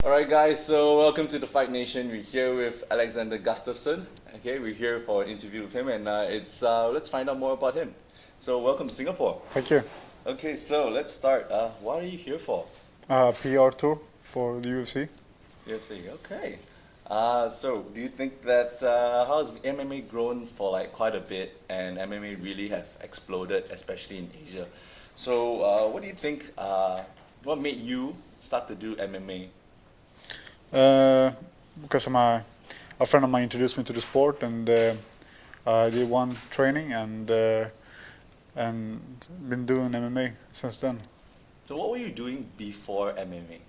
Alright guys, so welcome to the Fight Nation. We're here with Alexander Gustaffson. Okay, we're here for an interview with him and let's find out more about him. So welcome to Singapore. Thank you. Okay, so let's start. What are you here for? PR tour for the UFC. UFC, okay. So do you think that how has MMA grown for like quite a bit and MMA really have exploded, especially in Asia? So what do you think, what made you start to do MMA? Because a friend of mine introduced me to the sport, and I did one training and been doing MMA since then. So what were you doing before MMA?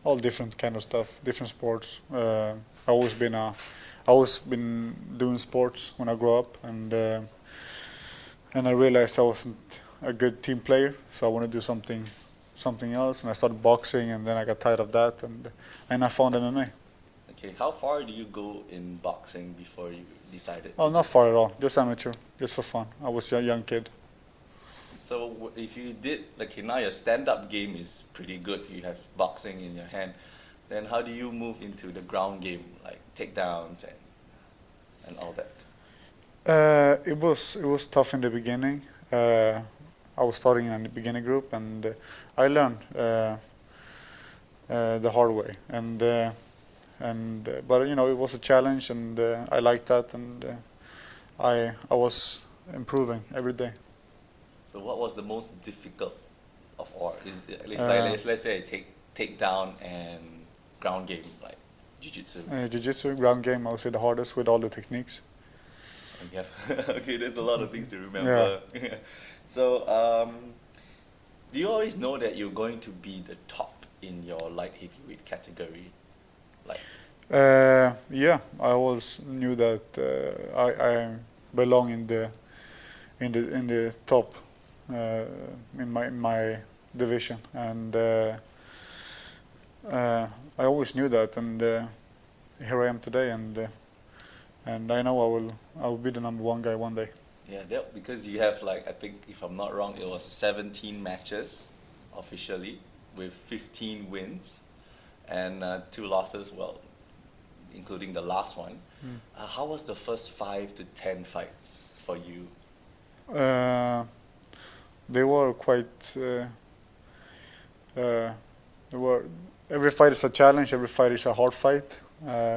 All different kind of stuff, different sports. I always been doing sports when I grew up, and I realized I wasn't a good team player, so I want to do something else. And I started boxing, and then I got tired of that, and I found MMA. Okay, how far do you go in boxing before you decided? Oh, not far at all. Just amateur, just for fun. I was a young kid. So if you did, like now your stand-up game is pretty good. You have boxing in your hand. Then how do you move into the ground game, like takedowns and all that? It was tough in the beginning. I was starting in a beginner group, and I learned the hard way. But you know, it was a challenge, and I liked that, and I was improving every day. So what was the most difficult of all? Is it, let's say takedown and ground game, like jiu-jitsu. Jiu-jitsu, ground game, I would say the hardest with all the techniques. Okay, there's a lot of things to remember. Yeah. So, do you always know that you're going to be the top in your light heavyweight category? Like, yeah, I always knew that I belong in the top in my division, and I always knew that, and here I am today, and I know I will be the number one guy one day. Yeah, because you have, like, I think if I'm not wrong, it was 17 matches officially with 15 wins and 2 losses, well, including the last one. How was the first 5 to 10 fights for you? They were quite. They were. Every fight is a challenge. Every fight is a hard fight.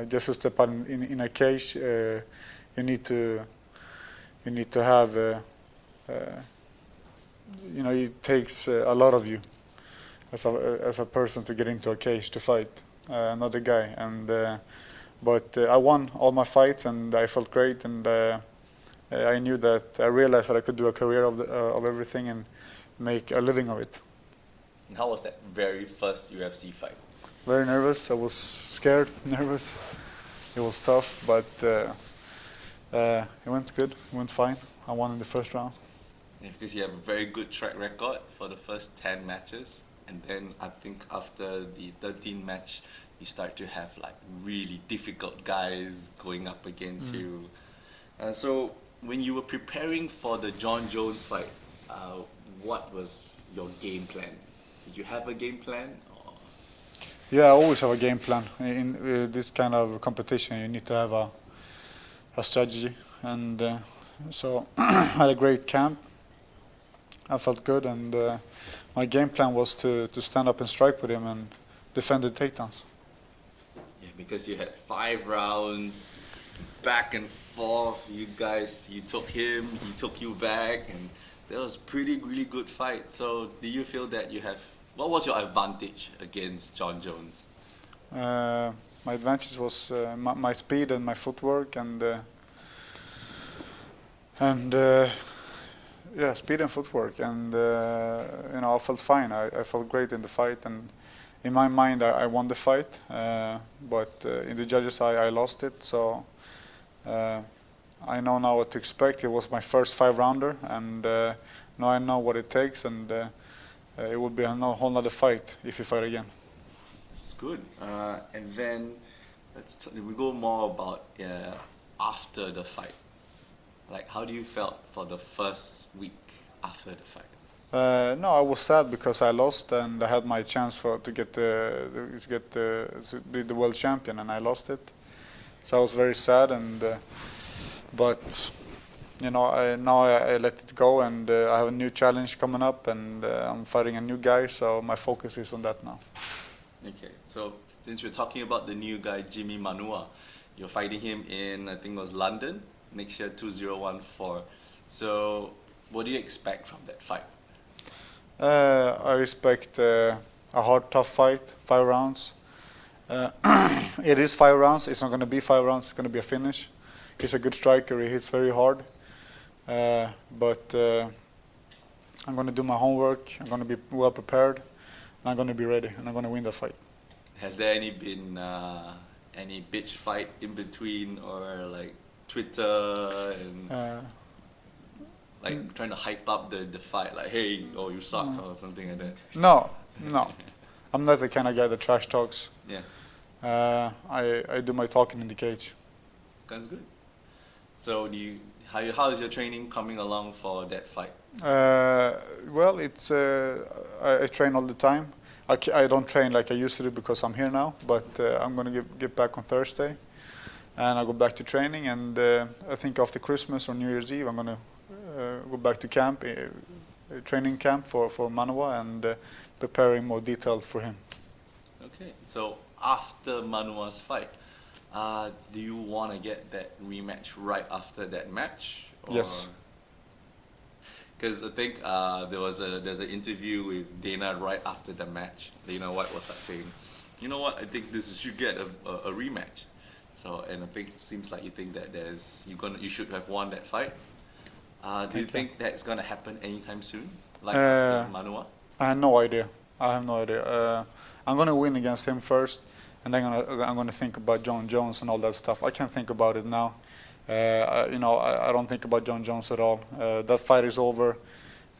Just to step out in a cage, you need to have. You know, it takes a lot of you as a person to get into a cage to fight another guy. But I won all my fights, and I felt great, and I knew that I realized that I could do a career of everything and make a living of it. And how was that very first UFC fight? Very nervous. I was scared, nervous. It was tough, but it went good. It went fine. I won in the first round. Yeah, because you have a very good track record for the first 10 matches, and then I think after the 13th match, you start to have like really difficult guys going up against you. So when you were preparing for the Jon Jones fight, what was your game plan? Did you have a game plan? Or? Yeah, I always have a game plan. In this kind of competition, you need to have a strategy. And so I had a great camp. I felt good, and my game plan was to stand up and strike with him and defend the takedowns. Yeah, because you had 5 rounds, back and forth. You took him, he took you back, and that was really good fight. So do you feel that what was your advantage against Jon Jones? My advantage was my speed and my footwork, and yeah, speed and footwork, and you know, I felt fine. I felt great in the fight, and in my mind, I won the fight. But in the judges' eye, I lost it. So I know now what to expect. It was my first 5-rounder, and now I know what it takes, and it will be a whole nother fight if you fight again. That's good. And then we go more about after the fight. Like, how do you felt for the first week after the fight? No, I was sad because I lost and I had my chance to be the world champion, and I lost it. So I was very sad, but now I let it go, and I have a new challenge coming up, and I'm fighting a new guy. So my focus is on that now. Okay, so since we're talking about the new guy, Jimmy Manua, you're fighting him in, I think it was London, next year, 2014. So what do you expect from that fight? I expect a hard, tough fight, 5 rounds. It is 5 rounds. It's not going to be 5 rounds. It's going to be a finish. He's a good striker. He hits very hard. But I'm going to do my homework. I'm going to be well prepared. And I'm going to be ready. And I'm going to win the fight. Has there been any bitch fight in between, or like Twitter and trying to hype up the fight, like, hey, oh, you suck, or something like that? No. I'm not the kind of guy that trash talks. Yeah. I do my talking in the cage. That's good. So how is your training coming along for that fight? Well, it's I train all the time. I don't train like I used to do because I'm here now, but I'm going to get back on Thursday, and I'll go back to training, and I think after Christmas or New Year's Eve I'm going to go back to camp, training camp for Manua, and preparing more detailed for him. Okay, so after Manua's fight, do you want to get that rematch right after that match? Or? Yes. Because I think there's an interview with Dana right after the match. Dana White was like saying, you know what, I think you should get a rematch. So, and I think it seems like you think that you should have won that fight. Do you think that's gonna happen anytime soon, like after Manua? I have no idea. I'm gonna win against him first, and then I'm gonna think about John Jones and all that stuff. I can't think about it now. I don't think about John Jones at all. That fight is over.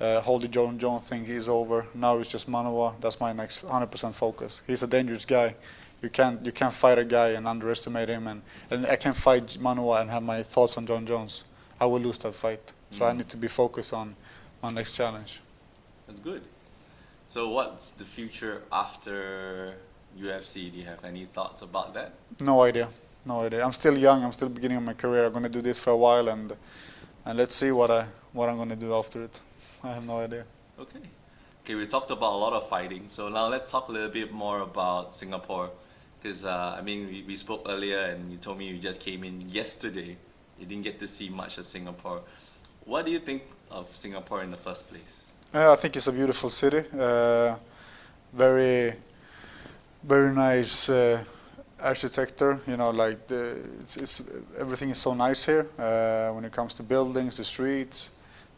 Whole the John Jones thing is over. Now it's just Manua. That's my next 100% focus. He's a dangerous guy. You can't fight a guy and underestimate him. And I can't fight Manua and have my thoughts on John Jones. I will lose that fight. So I need to be focused on my next challenge. That's good. So what's the future after UFC? Do you have any thoughts about that? No idea. I'm still young. I'm still beginning of my career. I'm going to do this for a while, and let's see what I'm going to do after it. I have no idea. Okay, we talked about a lot of fighting. So now let's talk a little bit more about Singapore. Because we spoke earlier, and you told me you just came in yesterday. You didn't get to see much of Singapore. What do you think of Singapore in the first place? I think it's a beautiful city. Very, very nice architecture. Everything is so nice here. When it comes to buildings, the streets,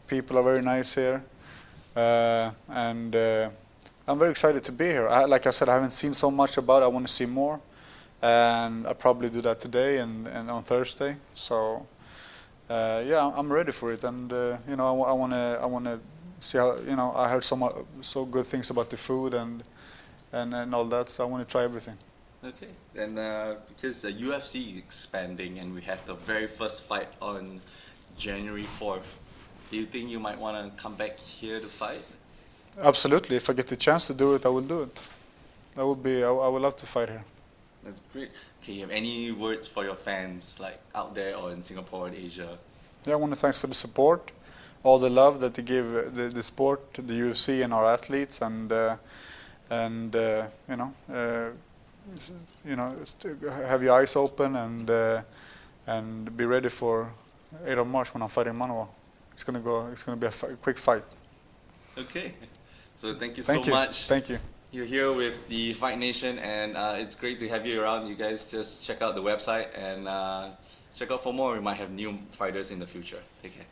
people are very nice here, and I'm very excited to be here. Like I said, I haven't seen so much about it. I want to see more, and I'll probably do that today and on Thursday. So. I'm ready for it, and I want to see how. I heard so good things about the food and all that, so I want to try everything. Okay, and because the UFC is expanding, and we have the very first fight on January 4th, do you think you might want to come back here to fight? Absolutely. If I get the chance to do it, I will do it. I would love to fight here. That's great. Okay, you have any words for your fans, like out there or in Singapore and Asia? Yeah, I want to thanks for the support, all the love that they give the sport, the UFC, and our athletes, and have your eyes open and be ready for 8th of March when I'm fighting Manua. It's gonna be a quick fight. Okay, so thank you so much. Thank you. You're here with the Fight Nation, and it's great to have you around. You guys just check out the website and check out for more. We might have new fighters in the future. Take care.